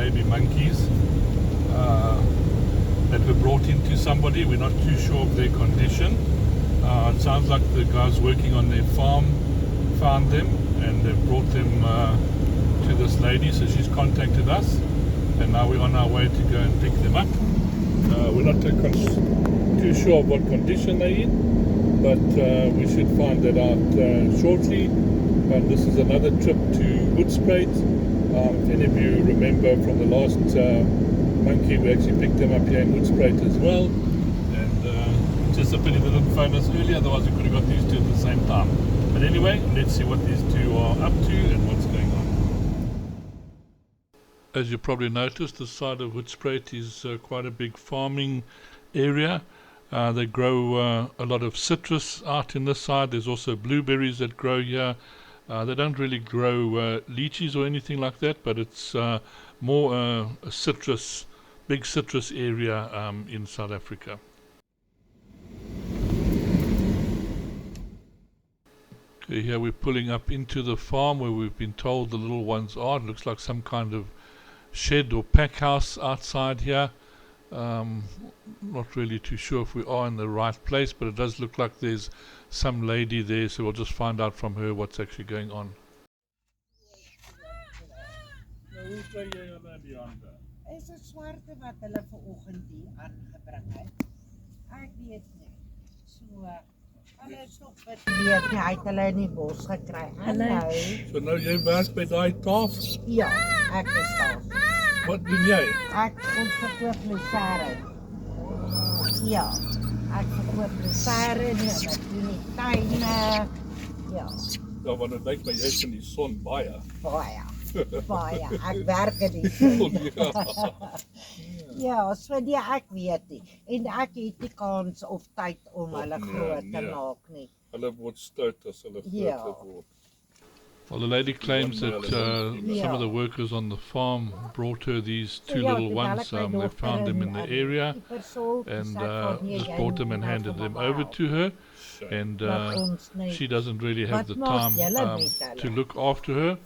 baby monkeys that were brought into somebody. We're not too sure of their condition. It sounds like the guys working on their farm found them and they've brought them to this lady, so she's contacted us and now we're on our way to go and pick them up. We're not too sure of what condition they're in, but we should find that out shortly. This is another trip to Hoedspruit. If any of you remember from the last monkey, we actually picked them up here in Hoedspruit as well. And just a pity they didn't phone us earlier, otherwise we could have got these two at the same time. But anyway, let's see what these two are up to and what's going on. As you probably noticed, the side of Hoedspruit is quite a big farming area. They grow a lot of citrus out in this side. There's also blueberries that grow here. They don't really grow lychees or anything like that, but it's more a big citrus area in South Africa. Okay, here we're pulling up into the farm where we've been told the little ones are. It looks like some kind of shed or pack house outside here. Not really too sure if we are in the right place, but it does look like there's some lady there, so we'll just find out from her what's actually going on. Is 'n swarte wat hulle vanoggend hier aangebring het. Ek weet nie. So hulle stop dit weet nie, hy het hulle in die bos gekry. Hallo. So nou jy werk by daai tafel? Ja, ek is daar. Wat doen jy? Ons verkoop lucerne. Ja, ek verkoop lucerne, wat doen die tuine. Ja. Ja, want dit lyk my jy is in die son baie. Baie. Ek werk in die son. Ja, so die ek weet nie. En ek het nie kans of tyd om hulle groot te maak nie. Hulle word stout as hulle groter word. Well, the lady claims that some of the workers on the farm brought her these two little ones. They found them in the area and just brought them and handed them over to her. And she doesn't really have the time to look after her.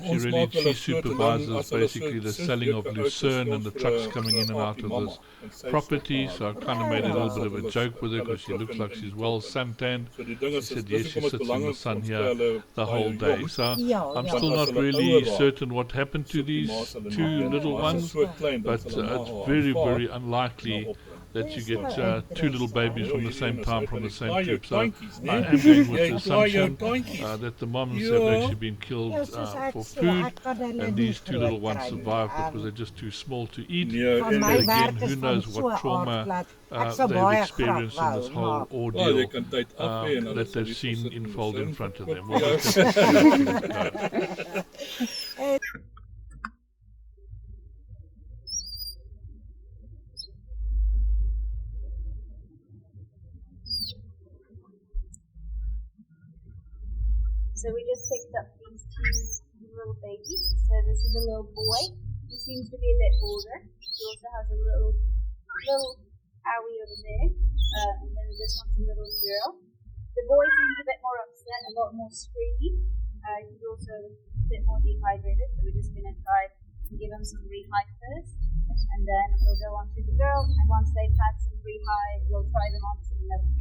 She supervises basically the selling of lucerne and the trucks coming in and out of this property. So I kind of made a little bit of a joke with her because she looks like she's well suntanned. She said yes, she sits in the sun here the whole day. So I'm still not really certain what happened to these two little ones, but it's very, very unlikely that you get two little babies from the same time from the same trip. So I am going with the assumption that the moms have actually been killed for food, and these two little ones survived because they're just too small to eat. And again, who knows what trauma they've experienced in this whole ordeal that they've seen unfold in front of them. We'll just So we just picked up these two little babies. So this is a little boy. He seems to be a bit older. He also has a little owie over there. And then this one's a little girl. The boy seems a bit more upset, a lot more screamy. He's also a bit more dehydrated. So we're just going to try and give him some rehydrate first. And then we'll go on to the girl. And once they've had some rehydrate, we'll try them on to another.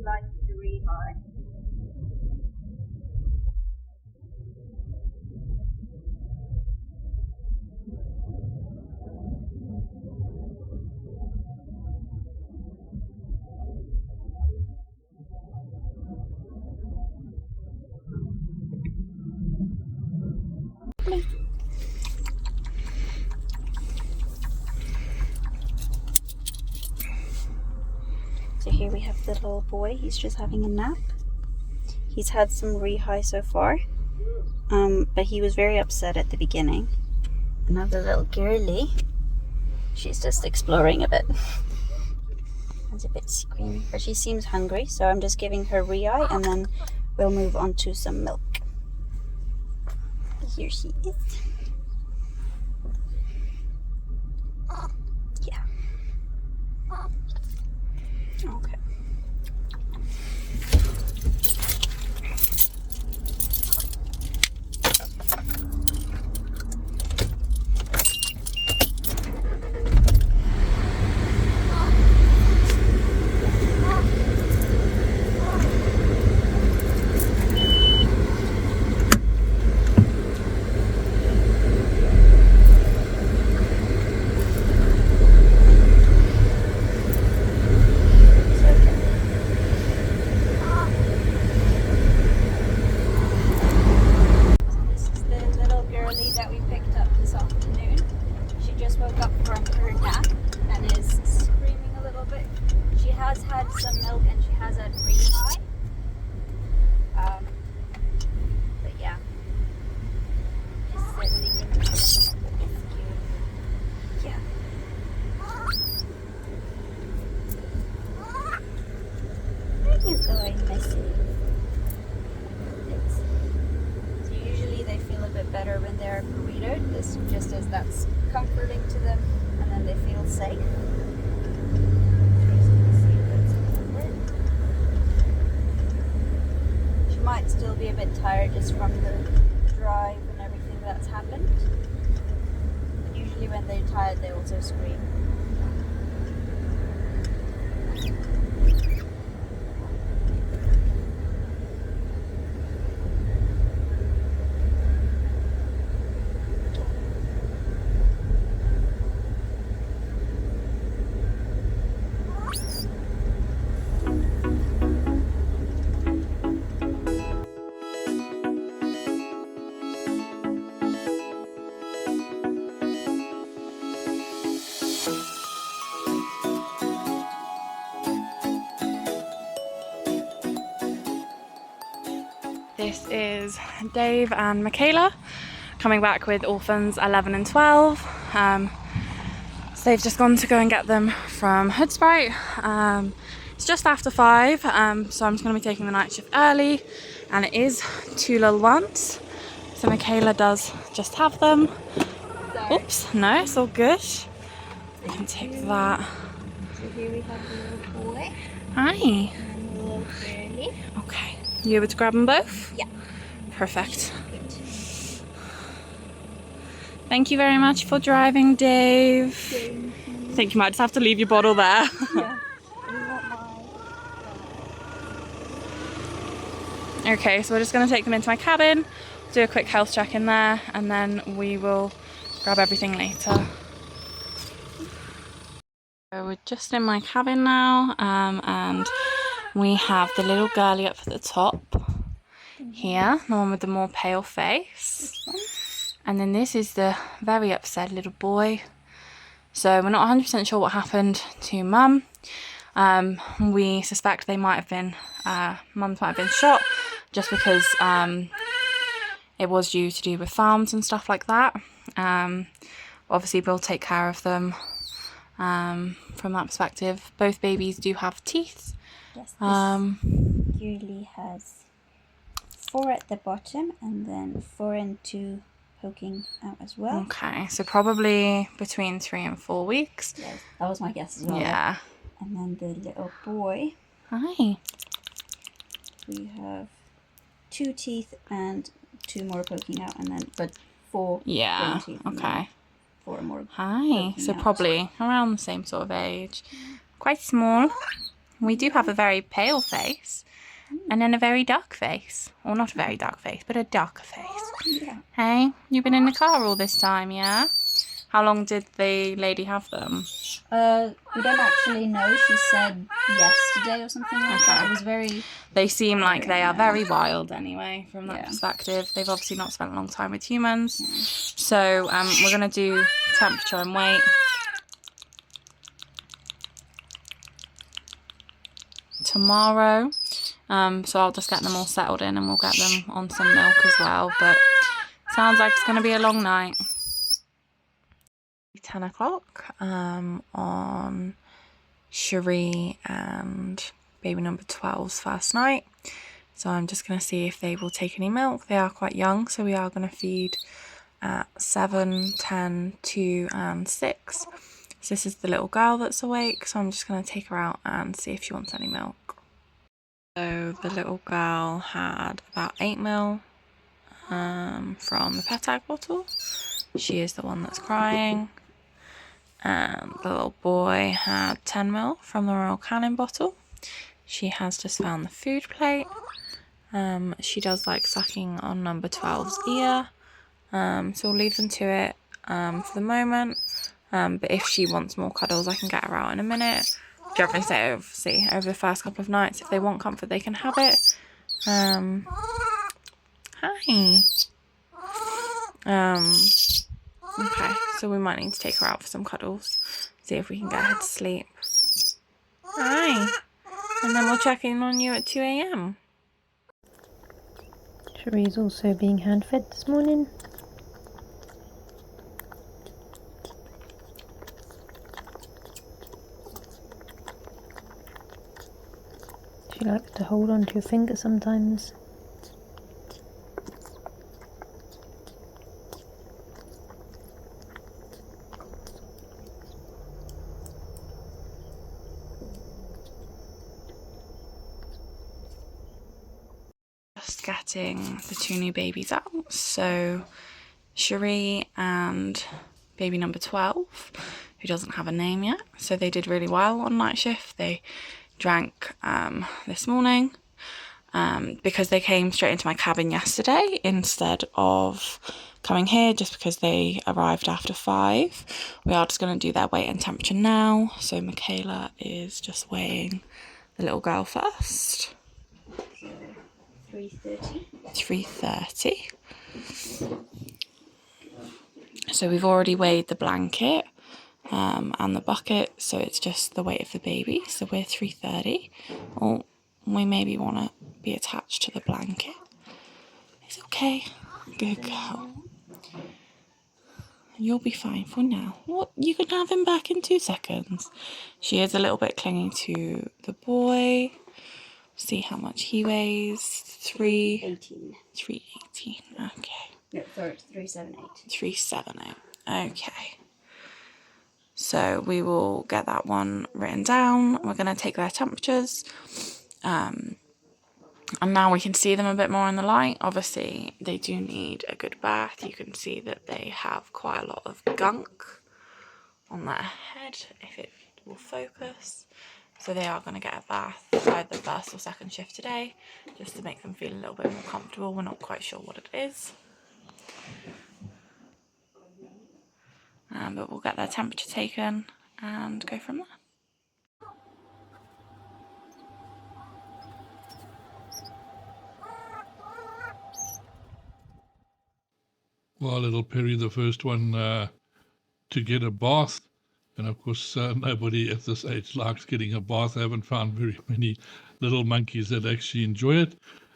Like the rehydrate. So here we have the little boy, he's just having a nap. He's had some rehydrate so far, but he was very upset at the beginning. Another little girly, she's just exploring a bit. It's a bit screamy, but she seems hungry, so I'm just giving her re-eye and then we'll move on to some milk. Here she is. Yeah. Okay. That we picked up this afternoon. She just woke up from her nap and is screaming a little bit. She has had some milk and she has had re-eye. But yeah, she's settling in. It's cute. Yeah. Where are you going, Missy? They feel a bit better when they're burritoed, this just as that's comforting to them, and then they feel safe. She might still be a bit tired just from the drive and everything that's happened, but usually when they're tired they also scream. This is Dave and Michaela coming back with orphans 11 and 12. So they've just gone to go and get them from Hoedspruit. It's just after 5, so I'm just going to be taking the night shift early, and it is 2 little ones. So Michaela does just have them. Sorry. Oops, no, it's all good. I can take that. So here we have the little boy. Hi. And the little girlie. Okay. You able to grab them both? Yeah. Perfect. Good. Thank you very much for driving, Dave. I think you might just have to leave your bottle there. Yeah. Okay, so we're just going to take them into my cabin, do a quick health check in there, and then we will grab everything later. So we're just in my cabin now, and we have the little girlie up at the top here, the one with the more pale face. And then this is the very upset little boy. So we're not 100% sure what happened to Mum. We suspect they might have been, Mums might have been shot, just because it was due to do with farms and stuff like that. Obviously we'll take care of them from that perspective. Both babies do have teeth. Yes, this girlie has 4 at the bottom and then 4 and 2 poking out as well. Okay, so probably between 3 and 4 weeks. Yes, that was my guess as well. Yeah. And then the little boy. Hi. We have 2 teeth and 2 more poking out, and then 4 Yeah. teeth. Okay. 4 more. Hi. So out. probably around the same sort of age. Quite small. We do have a very pale face and then a very dark face. Well, not a very dark face, but a darker face. Yeah. Hey, you've been in the car all this time, yeah? How long did the lady have them? We don't actually know. She said yesterday or something like that. It was very... They seem like they are very wild anyway, from that Yeah. perspective. They've obviously not spent a long time with humans. So we're going to do temperature and weight. Tomorrow. So I'll just get them all settled in and we'll get them on some milk as well. But sounds like it's going to be a long night. 10 o'clock on Sheree and baby number 12's first night. So I'm just going to see if they will take any milk. They are quite young, so we are going to feed at 7, 10, 2 and 6. So this is the little girl that's awake, so I'm just going to take her out and see if she wants any milk. So the little girl had about 8 ml from the Petag bottle. She is the one that's crying. And the little boy had 10 ml from the Royal Canin bottle. She has just found the food plate. She does like sucking on number 12's ear. So we'll leave them to it for the moment. But if she wants more cuddles, I can get her out in a minute. Generally say over the first couple of nights, if they want comfort, they can have it. Hi. Okay, so we might need to take her out for some cuddles. See if we can get her to sleep. Hi. And then we'll check in on you at 2 AM. Sheree's also being hand-fed this morning. She likes to hold on to your finger sometimes. Just getting the 2 new babies out. So Sheree and baby number 12, who doesn't have a name yet. So they did really well on night shift. They drank this morning because they came straight into my cabin yesterday instead of coming here, just because they arrived after 5. We are just going to do their weight and temperature now. So Michaela is just weighing the little girl first. 330. So we've already weighed the blanket and the bucket, so it's just the weight of the baby. So we're 330. Or we maybe want to be attached to the blanket. It's okay. Good girl. You'll be fine for now. What? You can have him back in 2 seconds. She is a little bit clingy to the boy. See how much he weighs. 318. Okay. No, sorry, 378. 378. Okay. So we will get that one written down. We're going to take their temperatures. And now we can see them a bit more in the light. Obviously, they do need a good bath. You can see that they have quite a lot of gunk on their head, if it will focus. So they are going to get a bath either first or second shift today, just to make them feel a little bit more comfortable. We're not quite sure what it is. But we'll get their temperature taken and go from there. Well, little Perry, the first one to get a bath. And of course, nobody at this age likes getting a bath. I haven't found very many little monkeys that actually enjoy it.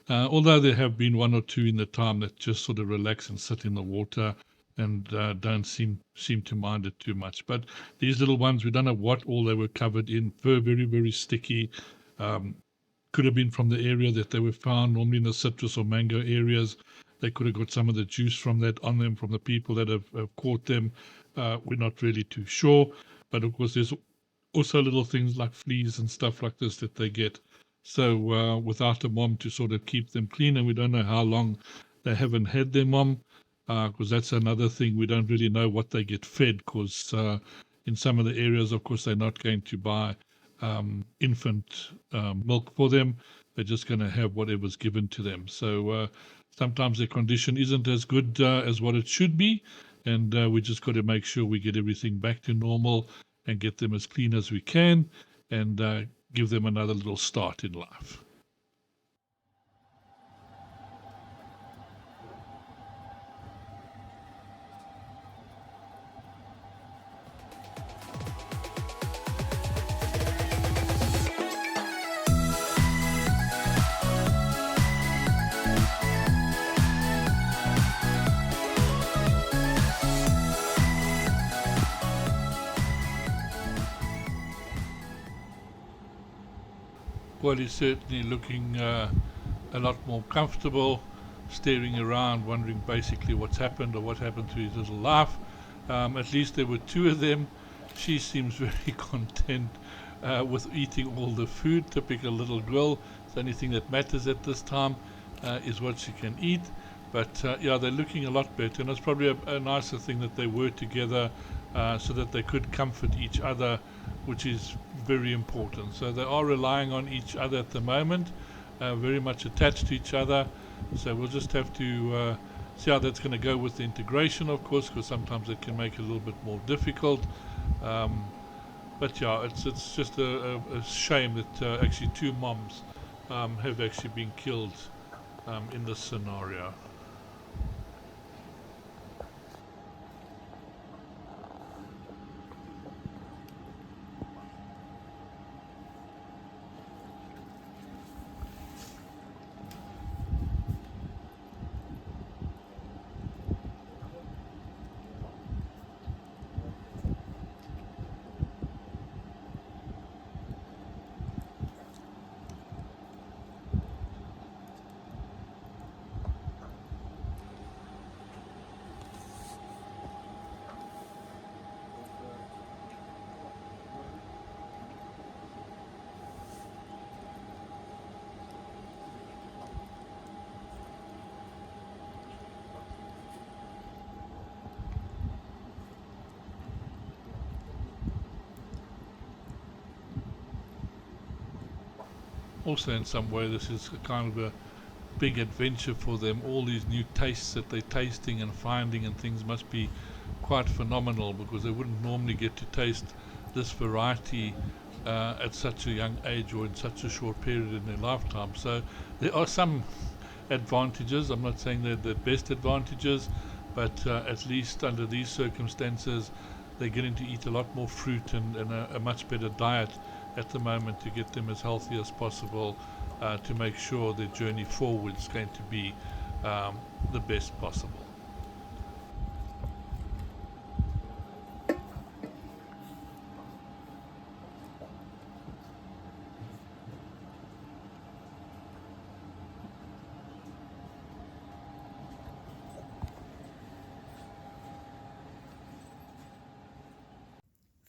Although there have been 1 or 2 in the time that just sort of relax and sit in the water and don't seem to mind it too much. But these little ones, we don't know what all they were covered in. Fur, very, very sticky. Could have been from the area that they were found, normally in the citrus or mango areas. They could have got some of the juice from that on them, from the people that have caught them. We're not really too sure. But of course, there's also little things like fleas and stuff like this that they get. So without a mom to sort of keep them clean, and we don't know how long they haven't had their mom, because that's another thing. We don't really know what they get fed, because in some of the areas, of course, they're not going to buy infant milk for them. They're just going to have whatever's given to them. So sometimes their condition isn't as good as what it should be. And we just got to make sure we get everything back to normal and get them as clean as we can, and give them another little start in life. Well, he's certainly looking a lot more comfortable, staring around, wondering basically what's happened or what happened to his little life. At least there were two of them. She seems very content with eating all the food. Typical little girl. The only thing that matters at this time is what she can eat. But yeah, they're looking a lot better, and it's probably a nicer thing that they were together so that they could comfort each other, which is very important. So they are relying on each other at the moment, very much attached to each other. So we'll just have to see how that's going to go with the integration, of course, because sometimes it can make it a little bit more difficult. But yeah, it's just a shame that actually two moms have actually been killed in this scenario. Also, in some way, this is a kind of a big adventure for them. All these new tastes that they're tasting and finding and things must be quite phenomenal, because they wouldn't normally get to taste this variety at such a young age or in such a short period in their lifetime. So there are some advantages. I'm not saying they're the best advantages, but at least under these circumstances, they're getting to eat a lot more fruit and a much better diet at the moment to get them as healthy as possible, to make sure their journey forward is going to be the best possible.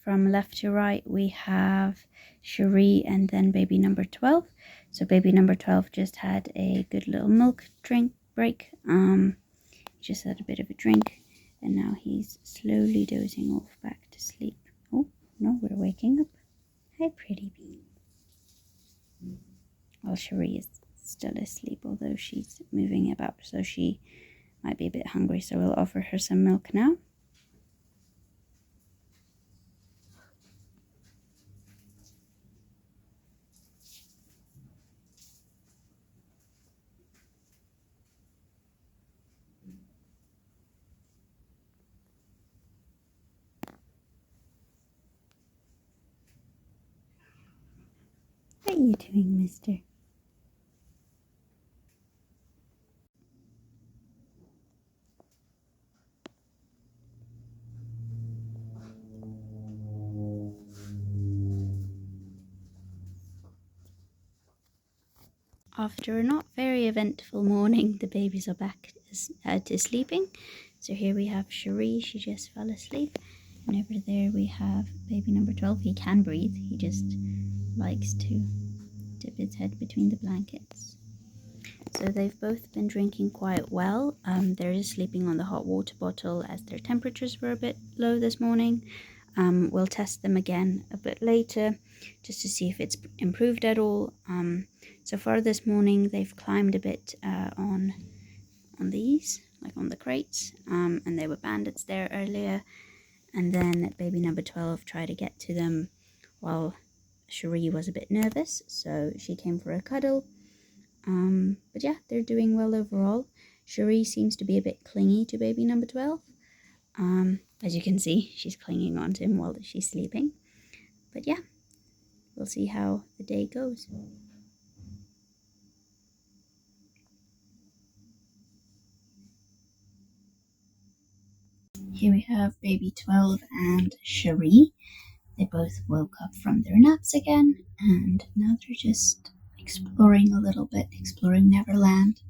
From left to right, we have Sheree and then baby number 12. So baby number 12 just had a good little milk drink break. He just had a bit of a drink, and now he's slowly dozing off back to sleep. Oh, no, we're waking up. Hi, pretty bee. Well, Sheree is still asleep, although she's moving about, so she might be a bit hungry, so we'll offer her some milk now. What are you doing, mister? After a not very eventful morning, the babies are back to sleeping. So here we have Sheree, she just fell asleep. And over there we have baby number 12. He can breathe, he just likes to dip his head between the blankets. So they've both been drinking quite well. They're just sleeping on the hot water bottle as their temperatures were a bit low this morning. We'll test them again a bit later just to see if it's improved at all. So far this morning they've climbed a bit on these, like on the crates, and there were bandits there earlier, and then baby number 12 tried to get to them while Sheree was a bit nervous, so she came for a cuddle. But yeah, they're doing well overall. Sheree seems to be a bit clingy to baby number 12. As you can see, she's clinging on to him while she's sleeping. But yeah, we'll see how the day goes. Here we have baby 12 and Sheree. They both woke up from their naps again, and now they're just exploring a little bit, exploring Neverland.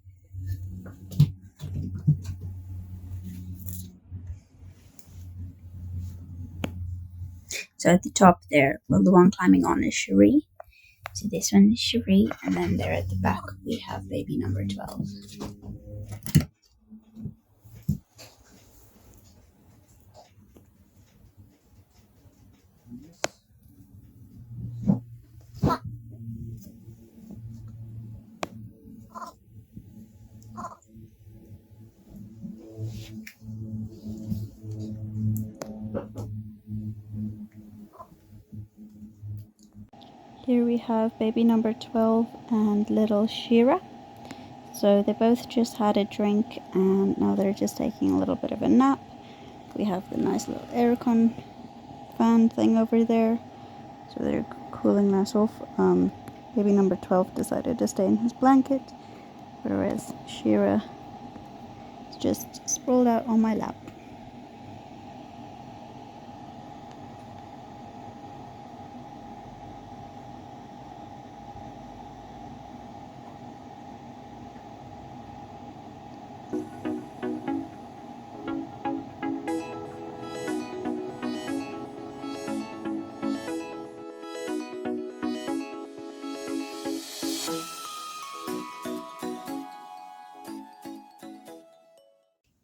So at the top there, well, the one climbing on is Sheree. So this one is Sheree, and then there at the back we have baby number 12. Here we have baby number 12 and little Shira. So they both just had a drink and now they're just taking a little bit of a nap. We have the nice little aircon fan thing over there. So they're cooling us off. Baby number 12 decided to stay in his blanket, whereas Shira is just sprawled out on my lap.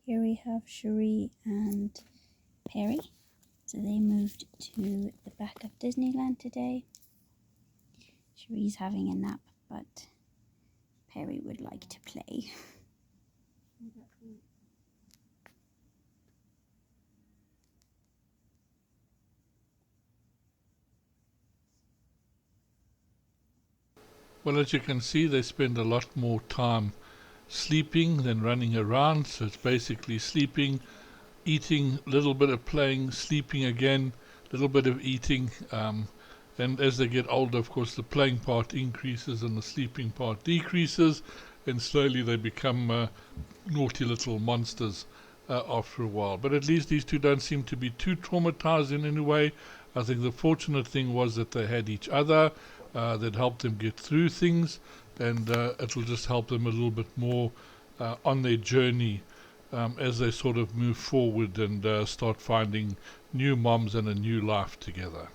Here we have Sheree and Perry. So they moved to the back of Disneyland today. Sheree's having a nap, but Perry would like to play. Well, as you can see, they spend a lot more time sleeping than running around. So it's basically sleeping, eating, a little bit of playing, sleeping again, a little bit of eating. And as they get older, of course, the playing part increases and the sleeping part decreases, and slowly they become naughty little monsters after a while. But at least these two don't seem to be too traumatized in any way. I think the fortunate thing was that they had each other that helped them get through things, and it'll just help them a little bit more on their journey as they sort of move forward and start finding new moms and a new life together.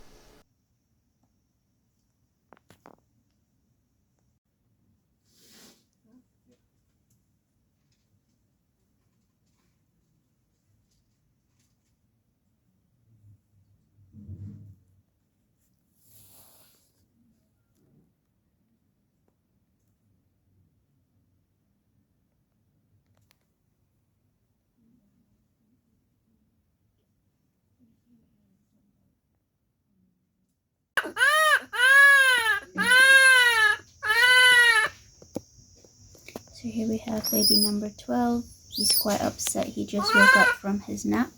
So here we have baby number 12. He's quite upset. He just woke up from his nap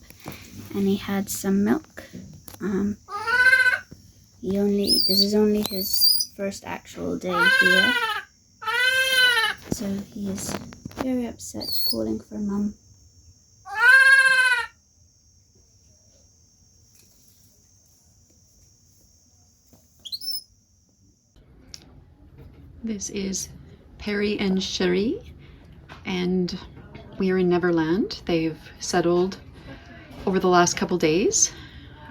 and he had some milk. This is only his first actual day here. So he is very upset, calling for mum. This is Perry and Sheree, and we are in Neverland. They've settled over the last couple days.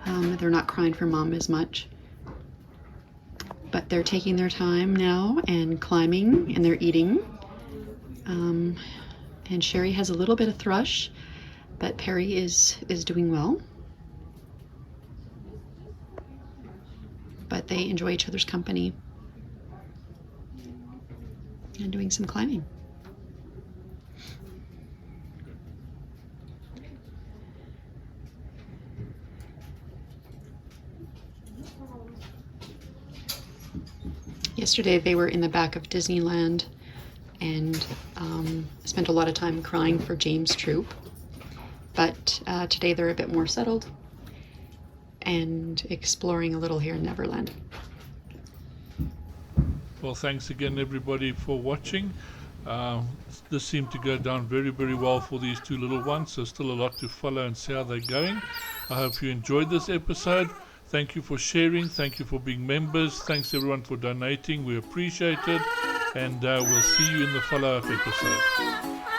They're not crying for mom as much, but they're taking their time now and climbing, and they're eating. And Sheree has a little bit of thrush, but Perry is doing well. But they enjoy each other's company and doing some climbing. Yesterday they were in the back of Disneyland and spent a lot of time crying for James Troop, but today they're a bit more settled and exploring a little here in Neverland. Well, thanks again everybody for watching. This seemed to go down very, very well for these two little ones, so still a lot to follow and see how they're going. I hope you enjoyed this episode. Thank you for sharing. Thank you for being members. Thanks everyone for donating. We appreciate it. And we'll see you in the follow-up episode.